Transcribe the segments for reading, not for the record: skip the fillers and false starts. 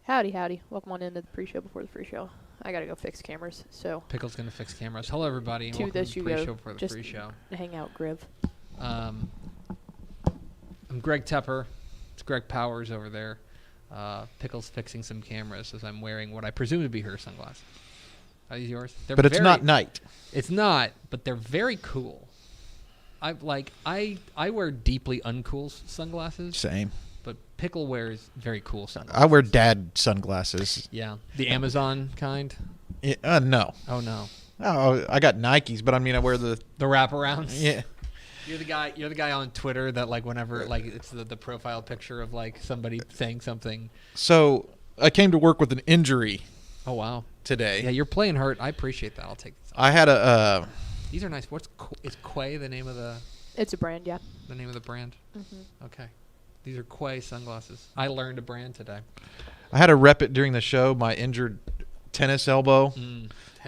Howdy, howdy. Welcome on into the pre-show before the free show. I gotta go fix cameras, so. Pickle's gonna fix cameras. Hello, everybody. To Welcome this to you the go. pre-show before the Just free show. hang out, Griv. I'm Greg Tepper. It's Greg Powers over there. Pickle's fixing some cameras as I'm wearing what I presume to be her sunglasses. Are these yours? But it's not night. It's not, but they're very cool. I wear deeply uncool sunglasses. Same. But Pickle wears very cool sunglasses. I wear dad sunglasses. Yeah, the Amazon kind. Yeah, no. Oh no. Oh, I got Nikes, but I mean I wear the wraparounds. Yeah. You're the guy on Twitter that like whenever like it's the profile picture of like somebody saying something. So I came to work with an injury. Oh wow. Today. Yeah, you're playing hurt. I appreciate that. I'll take this. I had a. These are nice. Is Quay the name of the? It's a brand, yeah. The name of the brand. Mm-hmm. Okay. These are Quay sunglasses. I learned a brand today. I had to rep it during the show. My injured tennis elbow.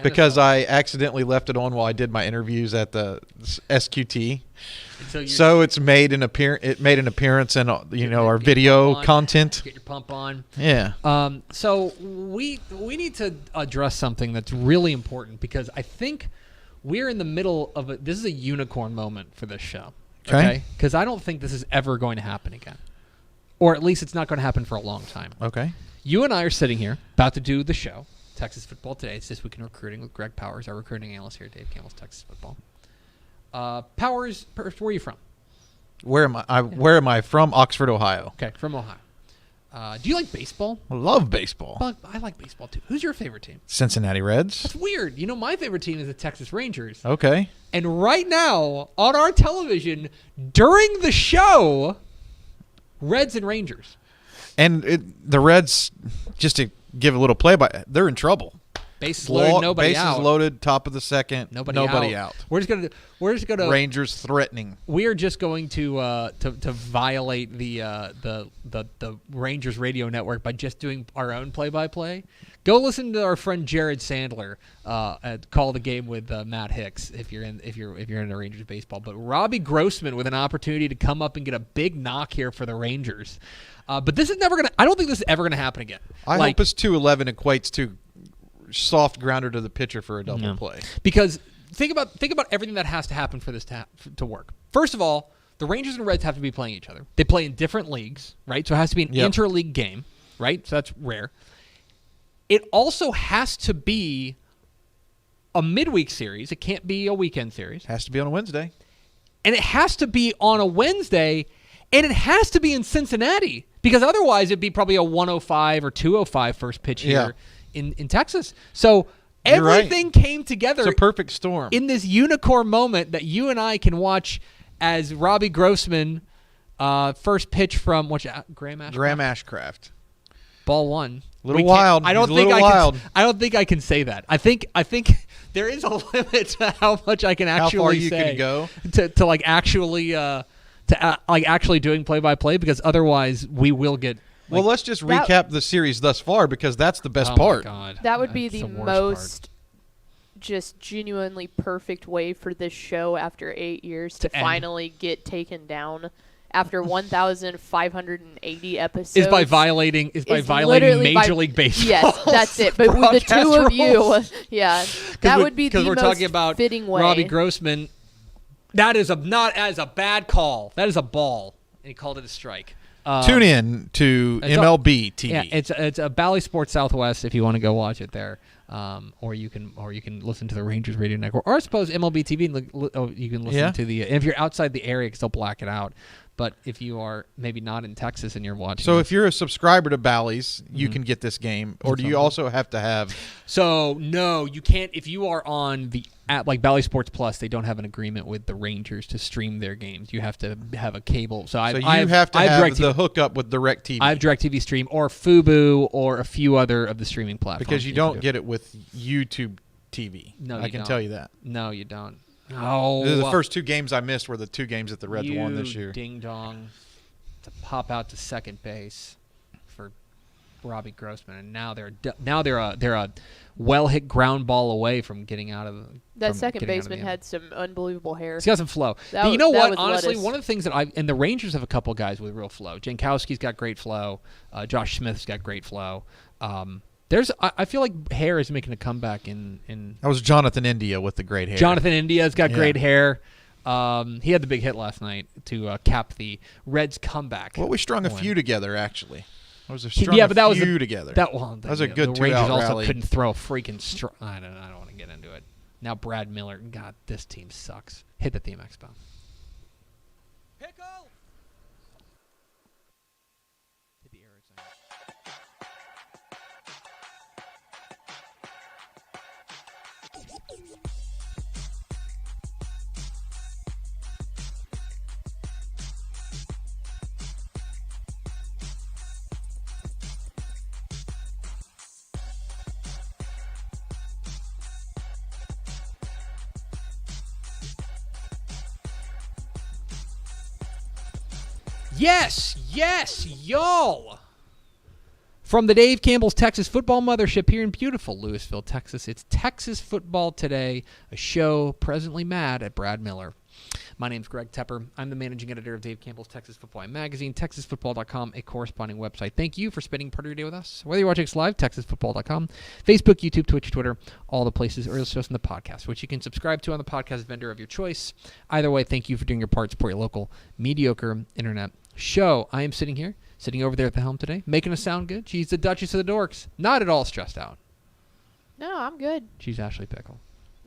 Because I accidentally left it on while I did my interviews at the SQT. So it's made an appearance in our video content. Get your pump on. Yeah. So we need to address something that's really important because I think we're in the middle of this is a unicorn moment for this show. Okay? Because I don't think this is ever going to happen again. Or at least it's not going to happen for a long time. Okay. You and I are sitting here about to do the show. Texas Football Today. It's This Week in Recruiting with Greg Powers, our recruiting analyst here at Dave Campbell's Texas Football. Powers, where are you from? Where am I from? Oxford, Ohio. Okay, from Ohio. Do you like baseball? I love baseball. Well, I like baseball too. Who's your favorite team? Cincinnati Reds. That's weird. You know, my favorite team is the Texas Rangers. Okay. And right now, on our television, during the show, Reds and Rangers. And the Reds, just to give a little play-by, they're in trouble. Bases loaded, nobody out. Bases loaded, top of the second, nobody out. We're just gonna. Rangers threatening. We are just going to violate the Rangers radio network by just doing our own play-by-play. Go listen to our friend Jared Sandler call the game with Matt Hicks if you're into Rangers baseball. But Robbie Grossman with an opportunity to come up and get a big knock here for the Rangers. But this is never gonna. I don't think this is ever gonna happen again. I hope it's 2-11 equates to soft grounder to the pitcher for a double play. Because think about everything that has to happen for this to work. First of all, the Rangers and Reds have to be playing each other. They play in different leagues, right? So it has to be an interleague game, right? So that's rare. It also has to be a midweek series. It can't be a weekend series. Has to be on a Wednesday. And it has to be on a Wednesday, and it has to be in Cincinnati because otherwise it'd be probably a 105 or 205 first pitch here. In Texas. So everything came together. It's a perfect storm. In this unicorn moment that you and I can watch as Robbie Grossman first pitch from Graham Ashcraft? Graham Ashcraft. Ball one. A little wild. I don't think I can say that. I think there is a limit to how much I can actually how far you say can go to like actually like actually doing play-by-play because otherwise we will get. Well, let's just recap the series thus far because that's the best part. My God. That would be the most just genuinely perfect way for this show after 8 years to finally get taken down after 1,580 episodes. Is by violating Major League Baseball. Yes, that's it. But with the two of you, that would be the most we're talking about fitting way. Robbie Grossman. That is not as a bad call. That is a ball, and he called it a strike. Tune in to MLB TV. Yeah, it's a Bally Sports Southwest if you want to go watch it there, or you can listen to the Rangers radio network, or I suppose MLB TV. You can listen to the. If you're outside the area, because they'll black it out. But if you are maybe not in Texas and you're watching, so if you're a subscriber to Bally's, you can get this game, or do you also have to have? So no, you can't. If you are on the app like Bally Sports Plus, they don't have an agreement with the Rangers to stream their games. You have to have a cable. So you have to have the hookup with DirecTV. I have DirecTV Stream or Fubo or a few other of the streaming platforms. Because you don't get it with YouTube TV. No, I can tell you that. No, you don't. Oh, the first two games I missed were the two games that the Reds won this year. Ding dong, to pop out to second base for Robbie Grossman, and now they're a well-hit ground ball away from getting out of the. That second baseman had some unbelievable hair. He's got some flow. But you know what? Honestly, one of the things that and the Rangers have a couple guys with real flow. Jankowski's got great flow. Josh Smith's got great flow. I feel like hair is making a comeback in. That was Jonathan India with the great hair. Jonathan India's got great hair. He had the big hit last night to cap the Reds' comeback. Well, we strung a few together, actually. It was a strung few together. That was a good The Rangers also rally. couldn't throw a freaking I don't want to get into it. Now Brad Miller. God, this team sucks. Hit the theme expo. Pickle! Hit the air exam. Yes, y'all. From the Dave Campbell's Texas Football Mothership here in beautiful Lewisville, Texas, it's Texas Football Today, a show presently mad at Brad Miller. My name's Greg Tepper. I'm the managing editor of Dave Campbell's Texas Football magazine, TexasFootball.com, a corresponding website. Thank you for spending part of your day with us. Whether you're watching us live, TexasFootball.com, Facebook, YouTube, Twitch, Twitter, all the places, or listen to us on the podcast, which you can subscribe to on the podcast vendor of your choice. Either way, thank you for doing your part to support your local mediocre internet show. I am sitting over there at the helm today, making us sound good. She's the Duchess of the Dorks, not at all stressed out. No, I'm good. She's Ashley Pickle.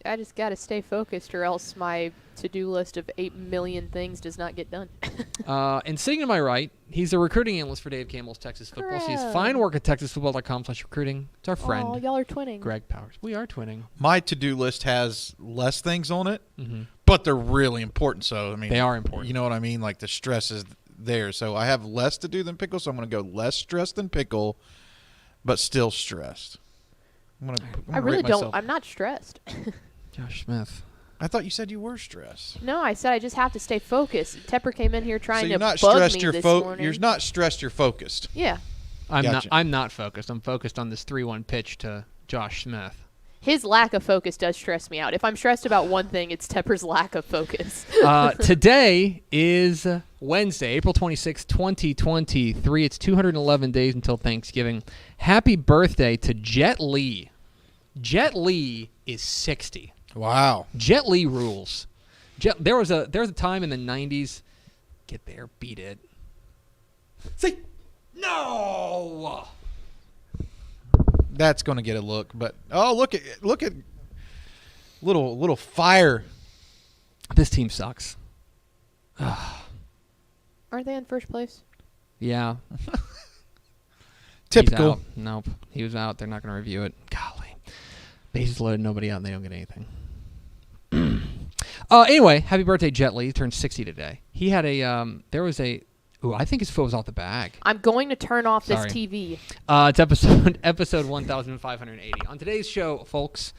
I just got to stay focused or else my to-do list of 8 million things does not get done. And sitting to my right, he's the recruiting analyst for Dave Campbell's Texas Football. She has fine work at TexasFootball.com/recruiting. It's our friend. Oh, y'all are twinning. Greg Powers. We are twinning. My to-do list has less things on it, but they're really important. So, I mean, they are important. You know what I mean? Like the stress is there. So I have less to do than Pickle, so I'm going to go less stressed than Pickle, but still stressed. I really don't. I'm not stressed. Josh Smith. I thought you said you were stressed. No, I said I just have to stay focused. Tepper came in here trying to bug me this morning. You're not stressed, you're focused. Yeah. I'm not focused. I'm focused on this 3-1 pitch to Josh Smith. His lack of focus does stress me out. If I'm stressed about one thing, it's Tepper's lack of focus. Today is Wednesday, April 26, 2023. It's 211 days until Thanksgiving. Happy birthday to Jet Li. Jet Li is 60. Wow. Jet Li rules. There was a time in the 90s. Get there, beat it. Say no. That's going to get a look, but look at little fire. This team sucks. Aren't they in first place? Yeah. Typical. He's out. Nope. He was out. They're not going to review it. Golly. Bases loaded, nobody out, and they don't get anything. Anyway, happy birthday, Jet Li. He turned 60 today. He had I think his foot was off the bag. I'm going to turn off this TV. It's episode 1580. On today's show, folks,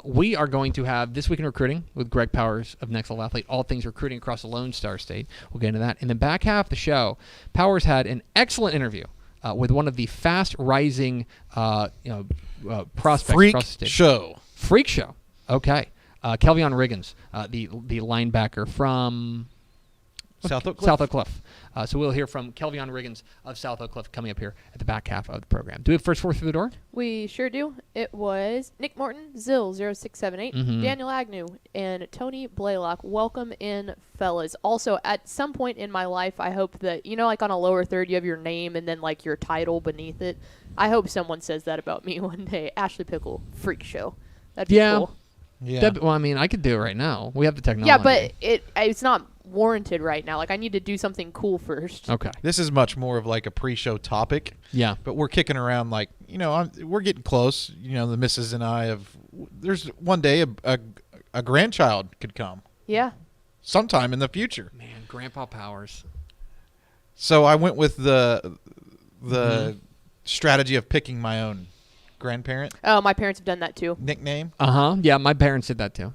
we are going to have This Week in Recruiting with Greg Powers of Next Level Athlete, all things recruiting across the Lone Star State. We'll get into that. In the back half of the show, Powers had an excellent interview with one of the fast-rising prospects across the state. Freak show. Okay. Kelvion Riggins, the linebacker from South Oak Cliff. So we'll hear from Kelvion Riggins of South Oak Cliff coming up here at the back half of the program. Do we have first four through the door? We sure do. It was Nick Morton, Zill0678, Daniel Agnew, and Tony Blaylock. Welcome in, fellas. Also, at some point in my life, I hope that, like on a lower third, you have your name and then like your title beneath it. I hope someone says that about me one day. Ashley Pickle, Freak Show. That'd be cool. Yeah. I could do it right now. We have the technology. Yeah, but it's not warranted right now. Like, I need to do something cool first. Okay. This is much more of like a pre-show topic. Yeah. But we're kicking around like, we're getting close. The missus and I there's one day a grandchild could come. Yeah. Sometime in the future. Man, Grandpa Powers. So I went with the strategy of picking my own grandparent. Oh, my parents have done that too. Nickname. Yeah, my parents did that too.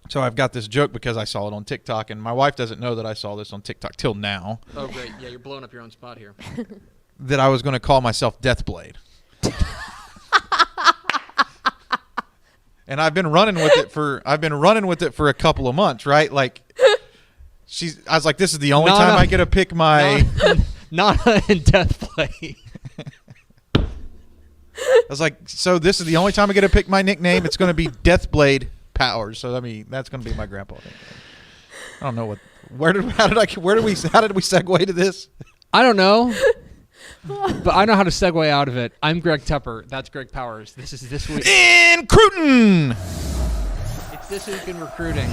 So I've got this joke because I saw it on TikTok, and my wife doesn't know that I saw this on TikTok till now. Oh, great. Yeah, you're blowing up your own spot here. that I was going to call myself Deathblade. And I've been running with it for a couple of months, right? Like I was like, this is the only time I get to pick my Nana and Deathblade. I was like, so this is the only time I get to pick my nickname. It's going to be Deathblade Powers. So I mean, that's going to be my grandpa nickname. I don't know what. How did we segue to this? I don't know, but I know how to segue out of it. I'm Greg Tepper. That's Greg Powers. This is This Week in Crootin. It's This Week in Recruiting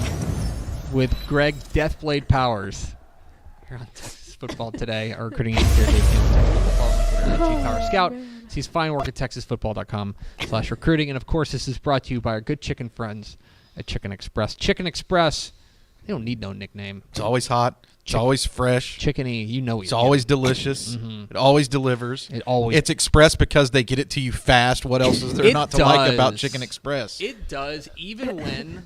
with Greg Deathblade Powers. Here on Texas Football Today, our recruiting editor, Texas Football on Twitter, Chief Power Scout. Sees fine work at TexasFootball.com/recruiting. And, of course, this is brought to you by our good chicken friends at Chicken Express. Chicken Express, they don't need no nickname. It's always hot. It's always fresh. Chickeny, you know it's always delicious. Mm-hmm. It always delivers. It's express because they get it to you fast. What else is there not to like about Chicken Express? It does, even when,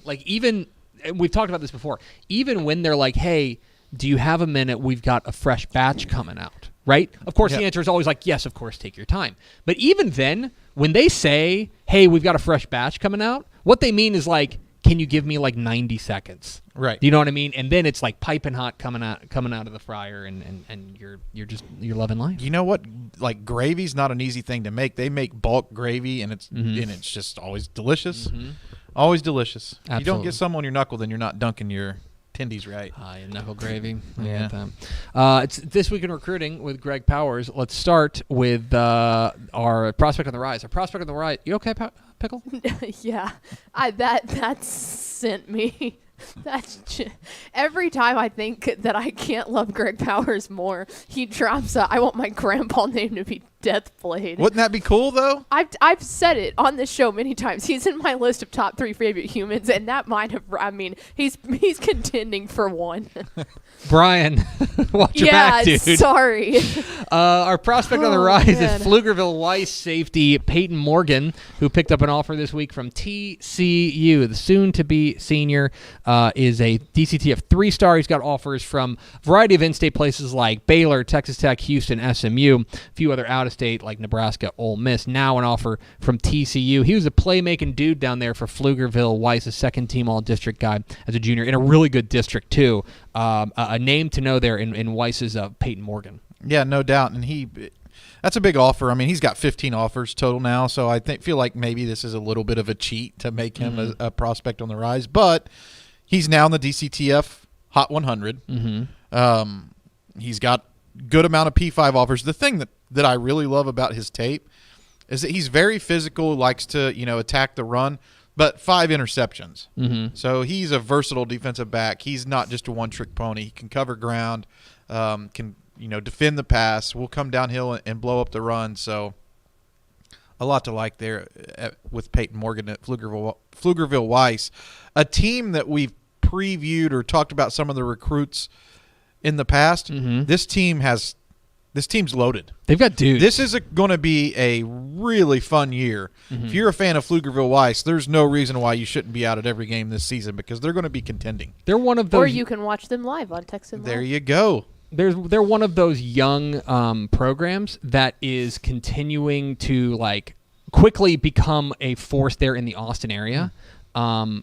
we've talked about this before, even when they're like, hey, do you have a minute? We've got a fresh batch coming out. Right? Of course, The answer is always like, yes, of course, take your time. But even then, when they say, hey, we've got a fresh batch coming out, what they mean is like, can you give me like 90 seconds? Right. Do you know what I mean? And then it's like piping hot coming out of the fryer, and you're loving life. You know what? Like gravy's not an easy thing to make. They make bulk gravy, and it's just always delicious. Mm-hmm. Always delicious. Absolutely. You don't get some on your knuckle, then you're not dunking your tendies right. Knuckle gravy. Yeah. It's This Week in Recruiting with Greg Powers. Let's start with our prospect on the rise. Our prospect on the rise. You okay, Pickle? Yeah. That sent me. Every time I think that I can't love Greg Powers more, he drops I want my grandpa name to be Deathblade. Wouldn't that be cool, though? I've said it on this show many times. He's in my list of top 3 favorite humans, and that might have. I mean, he's contending for one. Brian, watch your back, dude. Sorry. Our prospect on the rise man. is Pflugerville Weiss safety Peyton Morgan, who picked up an offer this week from TCU. The soon-to-be senior is a DCTF 3-star. He's got offers from a variety of in-state places like Baylor, Texas Tech, Houston, SMU, a few other out-of-state like Nebraska, Ole Miss. Now an offer from TCU. He was a playmaking dude down there for Pflugerville Weiss, a second-team all-district guy as a junior in a really good district, too. A name to know there in Weiss's Peyton Morgan. Yeah, no doubt. And that's a big offer. I mean, he's got 15 offers total now, so I feel like maybe this is a little bit of a cheat to make him a prospect on the rise. But he's now in the DCTF Hot 100. Mm-hmm. He's got good amount of P5 offers. The thing that I really love about his tape is that he's very physical, likes to attack the run, but 5 interceptions. Mm-hmm. So he's a versatile defensive back. He's not just a one-trick pony. He can cover ground, can defend the pass, will come downhill and blow up the run. So a lot to like there with Peyton Morgan at Pflugerville Weiss, a team that we've previewed or talked about some of the recruits in the past. Mm-hmm. This team's loaded. They've got dudes. This is going to be a really fun year. Mm-hmm. If you're a fan of Pflugerville Weiss, there's no reason why you shouldn't be out at every game this season because they're going to be contending. They're one of those. Or you can watch them live on Texan Live. There you go. They're one of those young programs that is continuing to quickly become a force there in the Austin area.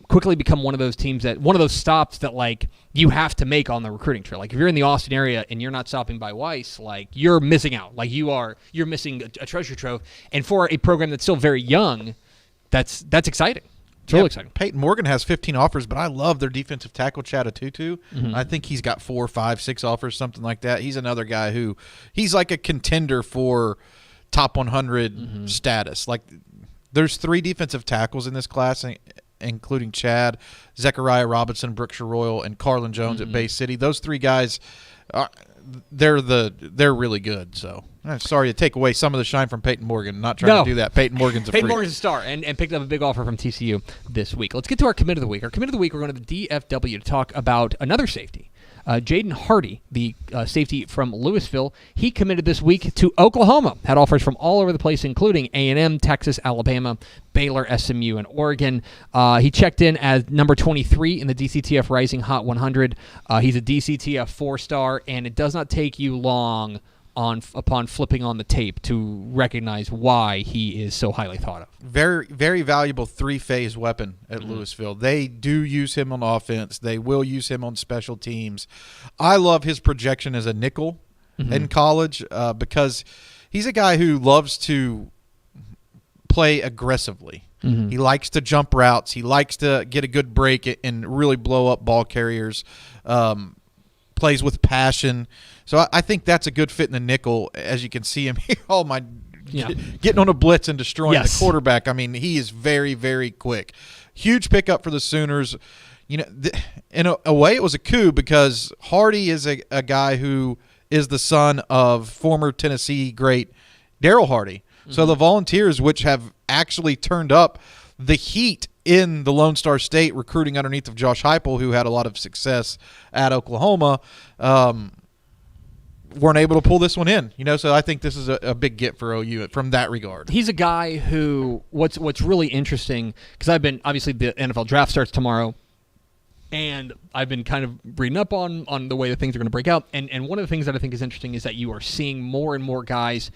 Quickly become one of those teams one of those stops that you have to make on the recruiting trail. Like if you're in the Austin area and you're not stopping by Weiss, you're missing out. You're missing a treasure trove. And for a program that's still very young, that's exciting. It's really exciting. Peyton Morgan has 15 offers, but I love their defensive tackle, Chad Tutu. Mm-hmm. I think he's got 4, 5, 6 offers, something like that. He's another guy he's like a contender for top 100 status. There's 3 defensive tackles in this class, including Chad, Zechariah Robinson, Brooks Royal, and Carlin Jones at Bay City. Those 3 guys, they're really good. So I'm sorry to take away some of the shine from Peyton Morgan. I'm not trying to do that. Peyton Morgan's a star and picked up a big offer from TCU this week. Let's get to our commit of the week. Our commit of the week, we're going to the DFW to talk about another safety. Jaden Hardy, the safety from Louisville, he committed this week to Oklahoma. Had offers from all over the place, including A&M, Texas, Alabama, Baylor, SMU, and Oregon. He checked in as number 23 in the DCTF Rising Hot 100. He's a DCTF 4-star, and it does not take you long upon flipping on the tape to recognize why he is so highly thought of. Very, very valuable three-phase weapon at Louisville. They do use him on offense. They will use him on special teams. I love his projection as a nickel in college because he's a guy who loves to play aggressively. He likes to jump routes. He likes to get a good break and really blow up ball carriers. Plays with passion. So I think that's a good fit in the nickel, as you can see him here. Oh, my. Yeah. Getting on a blitz and destroying the quarterback. I mean, he is very, very quick. Huge pickup for the Sooners. You know, in a way, it was a coup because Hardy is a guy who is the son of former Tennessee great Darryl Hardy. So the Volunteers, which have actually turned up the heat in the Lone Star State, recruiting underneath of Josh Heupel, who had a lot of success at Oklahoma, weren't able to pull this one in. You know, so I think this is a big get for OU from that regard. He's a guy who what's really interesting, because I've been, obviously the NFL draft starts tomorrow, and I've been kind of reading up on the way that things are going to break out. And one of the things that I think is interesting is that you are seeing more and more guys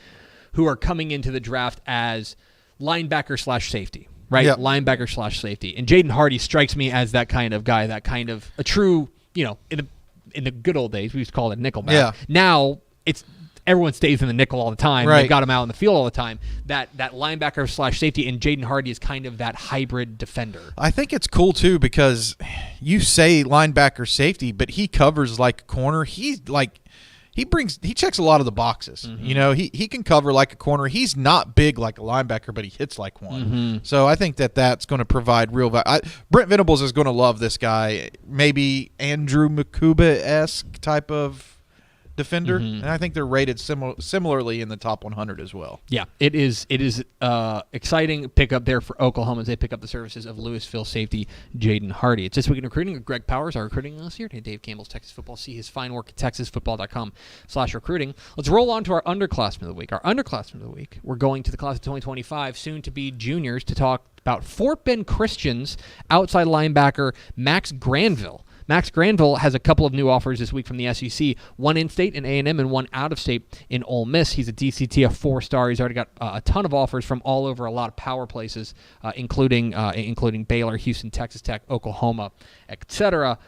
who are coming into the draft as linebacker/safety. Right, yep. Linebacker/safety, and Jaden Hardy strikes me as that kind of guy, that kind of a true, you know, in the good old days we used to call it nickelback. Yeah. Now it's everyone stays in the nickel all the time. Right. They've got him out in the field all the time. That linebacker/safety, and Jaden Hardy is kind of that hybrid defender. I think it's cool too because you say linebacker/safety, but he covers like a corner. He's like. He checks a lot of the boxes. You know, he can cover like a corner. He's not big like a linebacker, but he hits like one. So I think that's going to provide real value. Brent Venables is going to love this guy. Maybe Andrew Makuba-esque type of defender, and I think they're rated similarly in the top 100 as well. Yeah, it is exciting pickup there for Oklahoma as they pick up the services of Louisville safety Jaden Hardy. It's This Week in Recruiting with Greg Powers, our recruiting analyst here. Dave Campbell's Texas Football. See his fine work at texasfootball.com/recruiting. Let's roll on to our underclassmen of the week. Our underclassmen of the week, we're going to the class of 2025, soon to be juniors, to talk about Fort Bend Christian's outside linebacker Max Granville. Max Granville has a couple of new offers this week from the SEC, one in-state in A&M and one out-of-state in Ole Miss. He's a DCT, a 4-star. He's already got a ton of offers from all over a lot of power places, including Baylor, Houston, Texas Tech, Oklahoma, etc.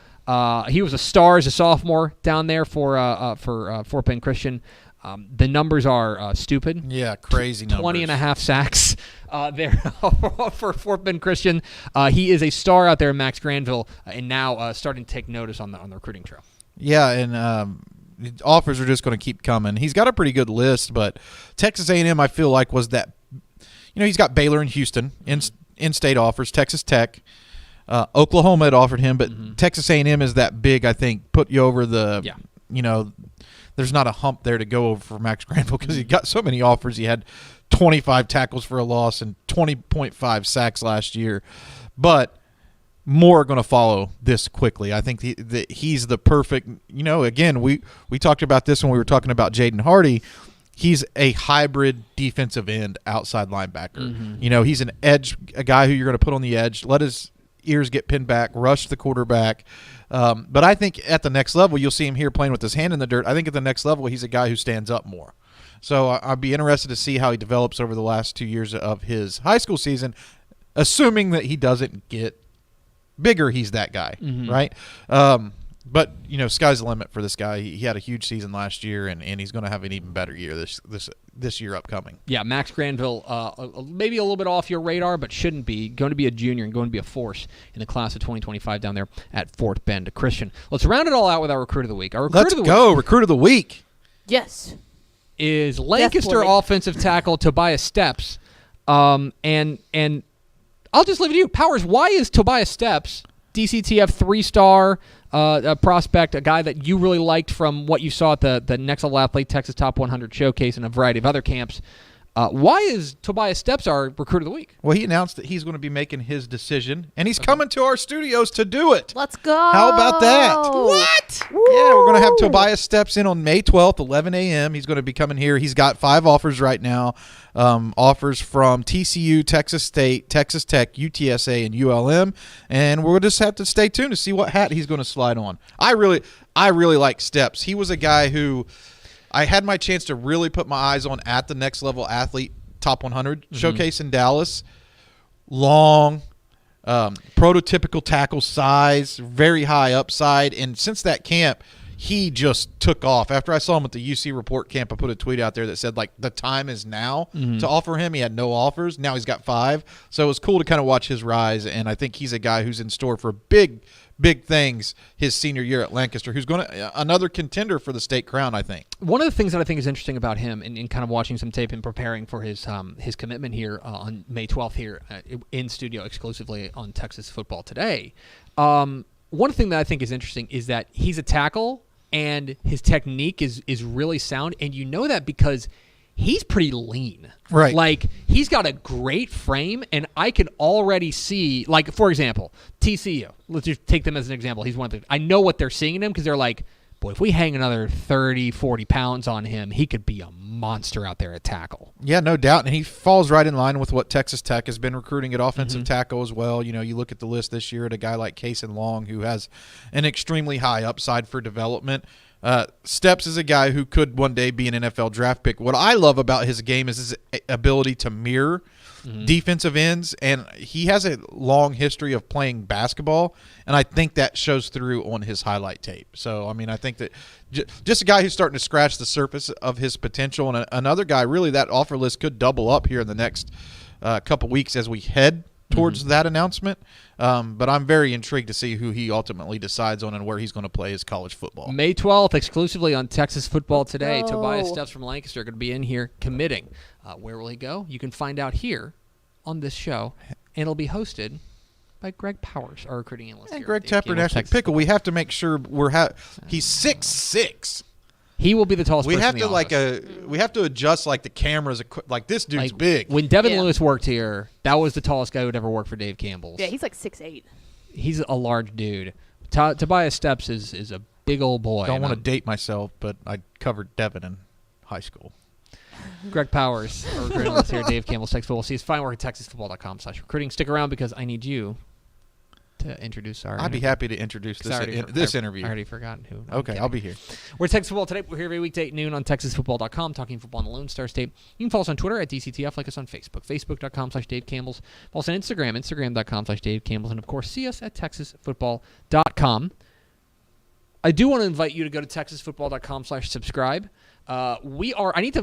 He was a star as a sophomore down there for Fort Bend Christian. The numbers are stupid. Yeah, crazy numbers. 20 and a half sacks there for Fort Bend Christian. He is a star out there, Max Granville, and now starting to take notice on the recruiting trail. Yeah, and offers are just going to keep coming. He's got a pretty good list, but Texas A&M, I feel like, was that. You know, he's got Baylor and Houston in-state offers. Texas Tech, Oklahoma had offered him, but Texas A&M is that big. I think put you over the. Yeah. You know. There's not a hump there to go over for Max Granville because he got so many offers. He had 25 tackles for a loss and 20.5 sacks last year. But more are going to follow this quickly. I think he's the perfect – you know, again, we talked about this when we were talking about Jaden Hardy. He's a hybrid defensive end outside linebacker. You know, he's an edge, a guy who you're going to put on the edge, let his ears get pinned back, rush the quarterback. But I think at the next level, you'll see him here playing with his hand in the dirt. I think at the next level, he's a guy who stands up more. So I'd be interested to see how he develops over the last 2 years of his high school season, assuming that he doesn't get bigger. He's that guy, right? But, you know, sky's the limit for this guy. He had a huge season last year, and he's going to have an even better year this year upcoming. Yeah, Max Granville, maybe a little bit off your radar, but shouldn't be. Going to be a junior and going to be a force in the class of 2025 down there at Fort Bend Christian. Let's round it all out with our Recruit of the Week. Let's go. Recruit of the Week. Yes. Is Lancaster offensive tackle Tobias Steps. And I'll just leave it to you. Powers, why is Tobias Steps, DCTF 3-star prospect, a guy that you really liked from what you saw at the Next Level Athlete Texas Top 100 Showcase and a variety of other camps, why is Tobias Steps our Recruit of the Week? Well, he announced that he's going to be making his decision, and he's coming to our studios to do it. Let's go. How about that? What? Woo! Yeah, we're going to have Tobias Steps in on May 12th, 11 a.m. He's going to be coming here. He's got 5 offers right now. Offers from TCU, Texas State, Texas Tech, UTSA, and ULM. And we'll just have to stay tuned to see what hat he's going to slide on. I really like Steps. He was a guy who I had my chance to really put my eyes on at the next level athlete, top 100 showcase in Dallas. Long, prototypical tackle size, very high upside. And since that camp, he just took off. After I saw him at the UC Report camp, I put a tweet out there that said, like, the time is now to offer him. He had no offers. Now he's got 5. So it was cool to kind of watch his rise, and I think he's a guy who's in store for big things his senior year at Lancaster, who's going to another contender for the state crown, I think. One of the things that I think is interesting about him in kind of watching some tape and preparing for his commitment here on May 12th here in studio exclusively on Texas Football Today, one thing that I think is interesting is that he's a tackle and his technique is really sound, and you know that because he's pretty lean. Right. Like, he's got a great frame, and I can already see, like, for example, TCU. Let's just take them as an example. He's one of the, I know what they're seeing in him because they're like, boy, if we hang another 30, 40 pounds on him, he could be a monster out there at tackle. Yeah, no doubt. And he falls right in line with what Texas Tech has been recruiting at offensive tackle as well. You know, you look at the list this year at a guy like Cason Long, who has an extremely high upside for development. Steps is a guy who could one day be an NFL draft pick. What I love about his game is his ability to mirror defensive ends, and he has a long history of playing basketball, and I think that shows through on his highlight tape. So, I mean, I think that just a guy who's starting to scratch the surface of his potential, and another guy, really, that offer list could double up here in the next couple weeks as we head towards that announcement. But I'm very intrigued to see who he ultimately decides on and where he's going to play his college football. May 12th, exclusively on Texas Football Today. Tobias Steps from Lancaster going to be in here committing. Where will he go? You can find out here on this show, and it'll be hosted by Greg Powers, our recruiting analyst. And Greg Tepper, National Pickle. We have to make sure he's 6'6". He will be the tallest person have in the office. We have to adjust like the cameras. Like, this dude's big. When Devin Lewis worked here, that was the tallest guy who would ever work for Dave Campbell's. Yeah, he's like 6'8". He's a large dude. Tobias Steps is a big old boy. Don't want to date myself, but I covered Devin in high school. Greg Powers, our recruiting analyst here at Dave Campbell's Texas Football. See his fine work at texasfootball.com/recruiting. Stick around because I need you to introduce our. I'd be happy to introduce this interview. I already forgot who. Okay, I'll be here. We're Texas Football Today. We're here every weekday at noon on texasfootball.com, talking football in the Lone Star State. You can follow us on Twitter at DCTF, like us on Facebook, facebook.com/Dave Campbell's. Follow us on Instagram, instagram.com/Dave Campbell's, and of course, see us at texasfootball.com. I do want to invite you to go to texasfootball.com/subscribe. I need to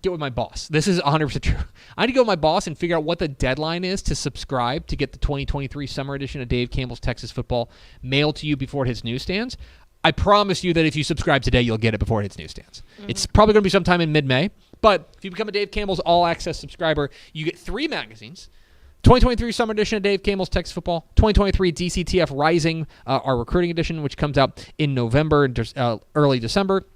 get with my boss. This is 100% true. I need to go with my boss and figure out what the deadline is to subscribe to get the 2023 summer edition of Dave Campbell's Texas Football mailed to you before it hits newsstands. I promise you that if you subscribe today, you'll get it before it hits newsstands. It's probably going to be sometime in mid-May, but if you become a Dave Campbell's all-access subscriber, you get 3 magazines. 2023 Summer Edition of Dave Campbell's Texas Football, 2023 DCTF Rising, our recruiting edition, which comes out in November and early December,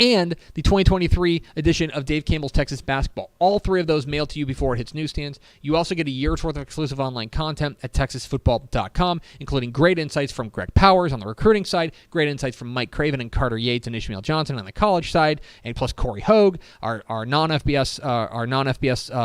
and the 2023 edition of Dave Campbell's Texas Basketball. All 3 of those mailed to you before it hits newsstands. You also get a year's worth of exclusive online content at texasfootball.com, including great insights from Greg Powers on the recruiting side, great insights from Mike Craven and Carter Yates and Ishmael Johnson on the college side, and plus Corey Hogue, our non-FBS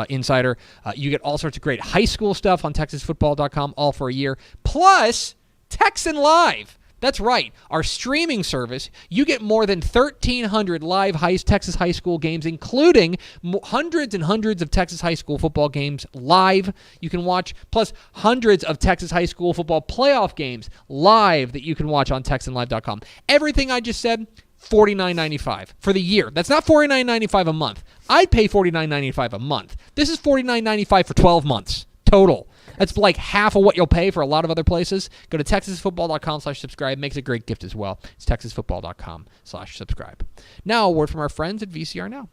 insider. You get all sorts of great high school stuff on texasfootball.com, all for a year, plus Texan Live. That's right. Our streaming service, you get more than 1,300 live Texas high school games, including hundreds and hundreds of Texas high school football games live you can watch, plus hundreds of Texas high school football playoff games live that you can watch on TexanLive.com. Everything I just said, $49.95 for the year. That's not $49.95 a month. I'd pay $49.95 a month. This is $49.95 for 12 months total. That's like half of what you'll pay for a lot of other places. Go to texasfootball.com/subscribe. Makes a great gift as well. It's texasfootball.com/subscribe. Now, a word from our friends at VCR Now.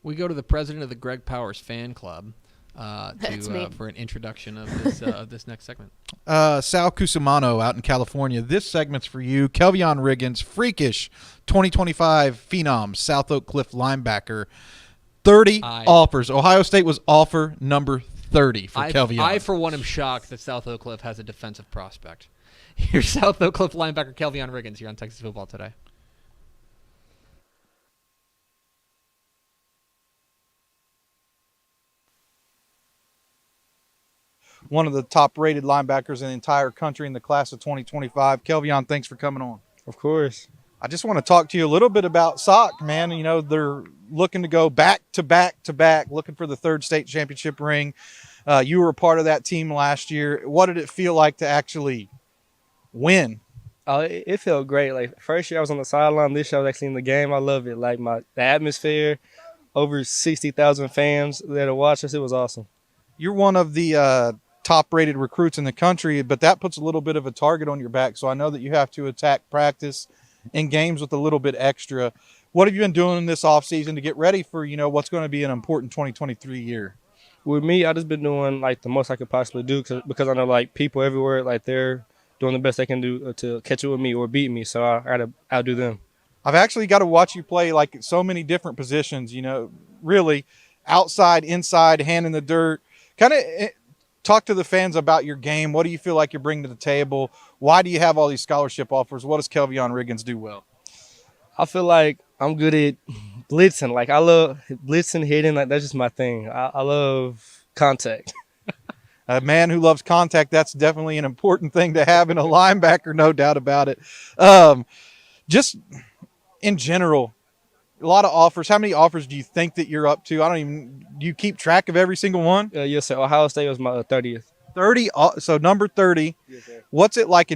We go to the president of the Greg Powers fan club for an introduction of this next segment. Sal Cusimano out in California. This segment's for you. Kelvion Riggins, freakish 2025 Phenom, South Oak Cliff linebacker. 30 offers. Ohio State was offer number 30 for Kelvion. I, for one, am shocked that South Oak Cliff has a defensive prospect. Here's South Oak Cliff linebacker Kelvion Riggins here on Texas Football Today. One of the top-rated linebackers in the entire country in the class of 2025. Kelvion, thanks for coming on. Of course. I just want to talk to you a little bit about SOC, man. You know, they're looking to go back to back to back, looking for the third state championship ring. You were a part of that team last year. What did it feel like to actually win? It felt great. Like, first year I was on the sideline. This year I was actually in the game. I love it. Like, the atmosphere, over 60,000 fans there to watch us. It was awesome. You're one of the top-rated recruits in the country, but that puts a little bit of a target on your back. So I know that you have to attack practice and games with a little bit extra. What have you been doing this offseason to get ready for, you know, what's going to be an important 2023 year? With me, I just been doing, like, the most I could possibly do because I know, like, people everywhere, like, they're doing the best they can do to catch up with me or beat me. So I got to outdo them. I've actually got to watch you play, like, so many different positions, you know, really outside, inside, hand in the dirt. Kind of talk to the fans about your game. What do you feel like you're bringing to the table? Why do you have all these scholarship offers? What does Kelvion Riggins do well? I feel like I'm good at blitzing. Like, I love blitzing, hitting. Like, that's just my thing. I love contact. A man who loves contact, that's definitely an important thing to have in a linebacker, no doubt about it. Just in general, a lot of offers. How many offers do you think that you're up to? Do you keep track of every single one? Yes, sir. Ohio State was my 30th. 30, so number 30. Yes, sir. What's it like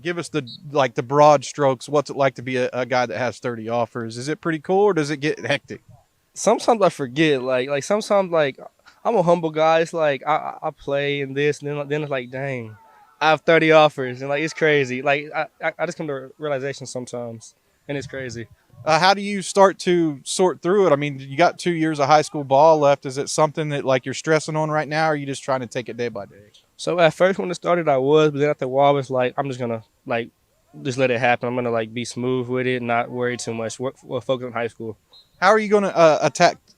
give us the broad strokes. What's it like to be a guy that has 30 offers? Is it pretty cool or does it get hectic? Sometimes I forget. Like sometimes, like, I'm a humble guy. It's like I play and this, and then it's like, dang, I have 30 offers, and like it's crazy. Like I just come to a realization sometimes, and it's crazy. How do you start to sort through it? I mean, you got 2 years of high school ball left. Is it something that, like, you're stressing on right now, or are you just trying to take it day by day? So at first when it started, I was, but then after a while, it's like I'm just gonna like just let it happen. I'm gonna like be smooth with it, not worry too much. We'll focus on high school. How are you going to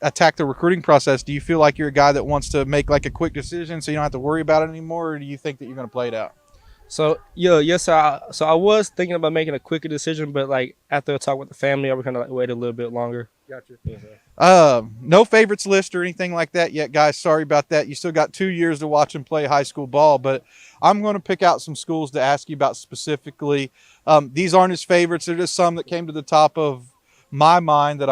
attack the recruiting process? Do you feel like you're a guy that wants to make like a quick decision so you don't have to worry about it anymore, or do you think that you're going to play it out? So yes, sir. So I was thinking about making a quicker decision, but like after a talk with the family, I was kind of like wait a little bit longer. Gotcha. Yes, no favorites list or anything like that yet, guys. Sorry about that. You still got 2 years to watch and play high school ball, but I'm going to pick out some schools to ask you about specifically. These aren't his favorites. They're just some that came to the top of my mind that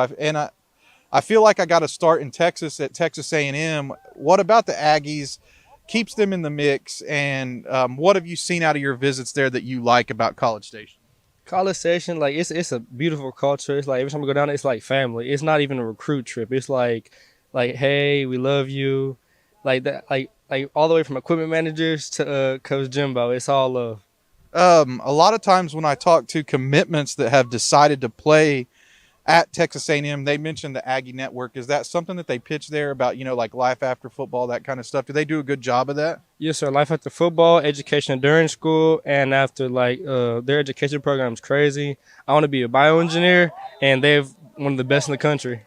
I feel like I got to start in Texas at Texas A&M. What about the Aggies keeps them in the mix, and what have you seen out of your visits there that you like about College Station? College Station, like it's a beautiful culture. It's like every time we go down there, it's like family. It's not even a recruit trip. It's like hey, we love you, like that, like all the way from equipment managers to Coach Jimbo. It's all love. A lot of times when I talk to commitments that have decided to play at Texas A&M, they mentioned the Aggie Network. Is that something that they pitch there about, you know, like life after football, that kind of stuff? Do they do a good job of that? Yes, sir. Life after football, education during school, and after, like, their education program is crazy. I want to be a bioengineer, and they're one of the best in the country.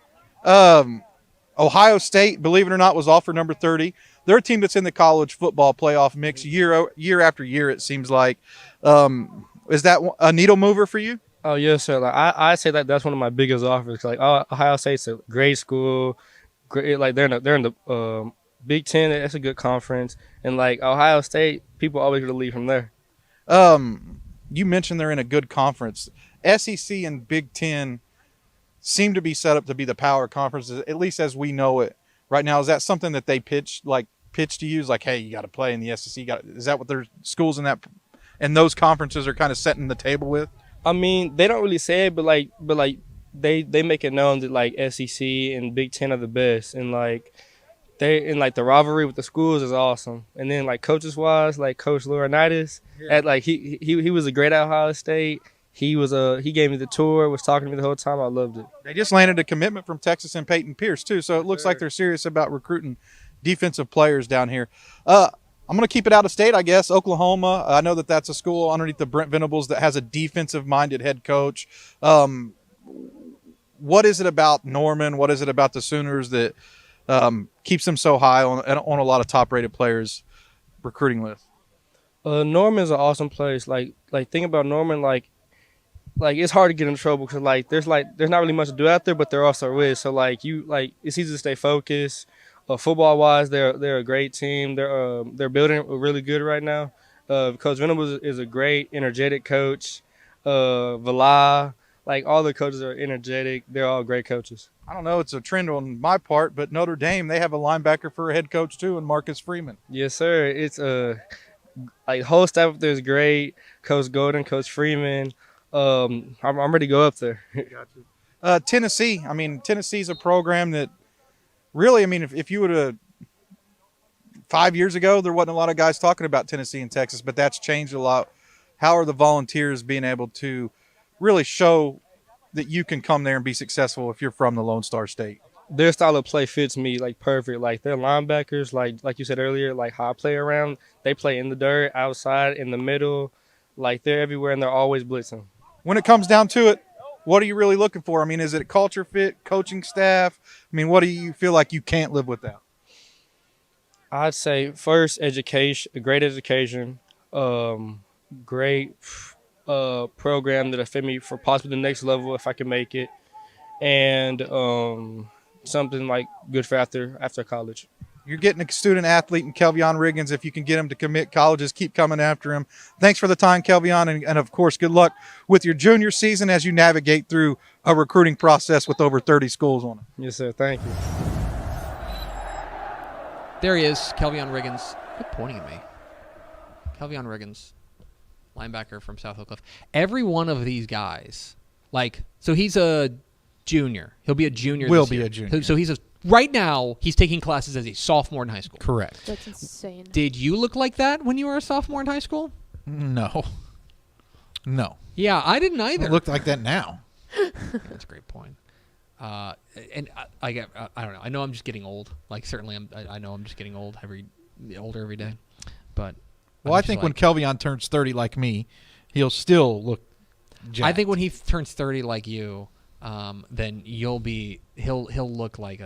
Ohio State, believe it or not, was offer number 30. They're a team that's in the college football playoff mix year after year, it seems like. Is that a needle mover for you? Oh, yes, sir. Like I say that's one of my biggest offers. Like, Ohio State's a great school. Great, like they're in the Big Ten. That's a good conference. And like Ohio State, people always going to leave from there. You mentioned they're in a good conference. SEC and Big Ten seem to be set up to be the power conferences, at least as we know it right now. Is that something that they pitch to you? Like, hey, you got to play in the SEC. Is that what their schools and those conferences are kind of setting the table with? I mean, they don't really say it, but they make it known that like SEC and Big Ten are the best, and like the rivalry with the schools is awesome. And then like coaches wise, like Coach Laurinaitis, at like he was a great at Ohio State. He gave me the tour, was talking to me the whole time. I loved it. They just landed a commitment from Texas and Peyton Pierce too, so it looks like they're serious about recruiting defensive players down here. I'm going to keep it out of state, I guess. Oklahoma. I know that that's a school underneath the Brent Venables that has a defensive-minded head coach. What is it about Norman? What is it about the Sooners that keeps them so high on a lot of top-rated players' recruiting list? Norman's an awesome place. Like think about Norman. Like it's hard to get in trouble because there's not really much to do out there, but there also is. So it's easy to stay focused. Football wise, they're a great team. They're building really good right now. Coach Venables is a great, energetic coach. Vila, all the coaches are energetic. They're all great coaches. I don't know, it's a trend on my part, but Notre Dame, they have a linebacker for a head coach too, and Marcus Freeman. Yes, sir. It's whole staff up there is great. Coach Golden, Coach Freeman. I'm ready to go up there. Tennessee. I mean, Tennessee's a program that really, I mean, if you would have 5 years ago, there wasn't a lot of guys talking about Tennessee and Texas, but that's changed a lot. How are the Volunteers being able to really show that you can come there and be successful if you're from the Lone Star State? Their style of play fits me perfect. Their linebackers, like you said earlier, how I play around, they play in the dirt, outside, in the middle. They're everywhere and they're always blitzing. When it comes down to it, what are you really looking for? I mean, is it a culture fit, coaching staff? I mean, what do you feel like you can't live without? I'd say first education, a great education, great program that'll fit me for possibly the next level if I can make it, and something good for after college. You're getting a student athlete in Kelvion Riggins. If you can get him to commit colleges, keep coming after him. Thanks for the time, Kelvion, and of course, good luck with your junior season as you navigate through a recruiting process with over 30 schools on it. Yes, sir. Thank you. There he is, Kelvion Riggins. Quit pointing at me. Kelvion Riggins, linebacker from South Oak Cliff. Every one of these guys, so he's a junior. He'll be a junior Will this be year. a junior. So right now, he's taking classes as a sophomore in high school. Correct. That's insane. Did you look like that when you were a sophomore in high school? No. Yeah, I didn't either. I look like that now. That's a great point. And I don't know. I know I'm just getting old. Certainly, I know I'm just getting older every day. But Well, I think when Kelvion turns 30 like me, he'll still look jacked. I think when he turns 30 like you, then he'll look like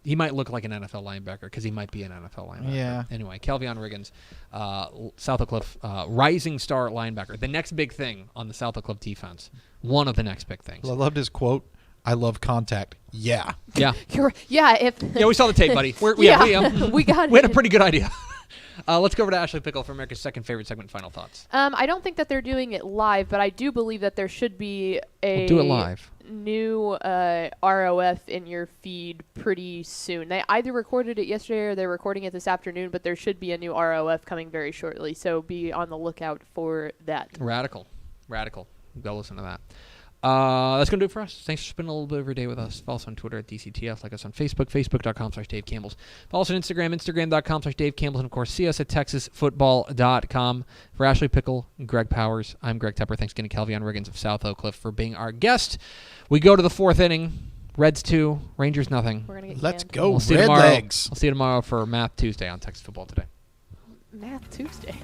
he might look like an NFL linebacker because he might be an NFL linebacker. Yeah. Anyway, Kelvion Riggins, South Oak Cliff, rising star linebacker. The next big thing on the South Oak Cliff defense. One of the next big things. Well, I loved his quote. I love contact. Yeah. Yeah. Yeah, We saw the tape, buddy. we got it. We had a pretty good idea. Let's go over to Ashley Pickle for America's second favorite segment. Final thoughts. I don't think that they're doing it live, but I do believe that there should be a do it live. new ROF in your feed pretty soon. They either recorded it yesterday or they're recording it this afternoon, but there should be a new ROF coming very shortly, so be on the lookout for that. Radical. Go listen to that. That's going to do it for us. Thanks for spending a little bit of your day with us. Follow us on Twitter at DCTF. Like us on Facebook, facebook.com/Dave Campbell's. Follow us on Instagram, instagram.com/Dave Campbell's. And, of course, see us at texasfootball.com. For Ashley Pickle and Greg Powers, I'm Greg Tepper. Thanks again to Kelvion Riggins of South Oak Cliff for being our guest. We go to the fourth inning. Reds 2, Rangers nothing. We're gonna get Let's canned. go, We'll see you Red tomorrow. Legs. I'll see you tomorrow for Math Tuesday on Texas Football Today. Math Tuesday.